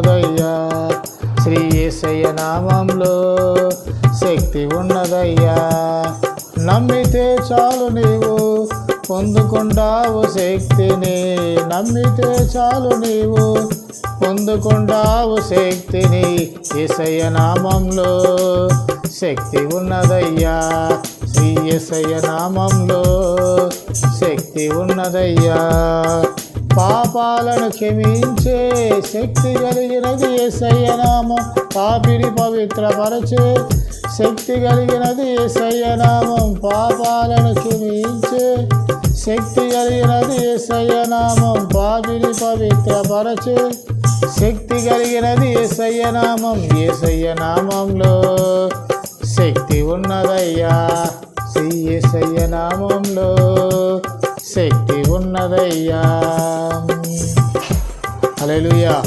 ఉన్నదయ్యా. శ్రీ యేసయ్య నామంలో శక్తి ఉన్నదయ్యా. నమ్మితే చాలు నీవు పొందుకుంటావు శక్తిని. నమ్మితే చాలు నీవు పొందుకుంటావు శక్తిని. యేసయ్య నామంలో శక్తి ఉన్నదయ్యా. శ్రీ యేసయ్య నామంలో శక్తి ఉన్నదయ్యా. పాపాలను క్షమించే శక్తి కలిగినది యేసయ్య నామం. పాపిని పవిత్రపరచే శక్తి కలిగినది యేసయ్య నామం. పాపాలను క్షమించే శక్తి కలిగినది యేసయ్య నామం. పాపిని పవిత్రపరచే శక్తి కలిగినది యేసయ్య నామం. యేసయ్య నామంలో శక్తి ఉన్నదయ్యా. శ్రీ యేసయ్య నామంలో శక్తి ఉన్నదయ్యా. హల్లెలూయా.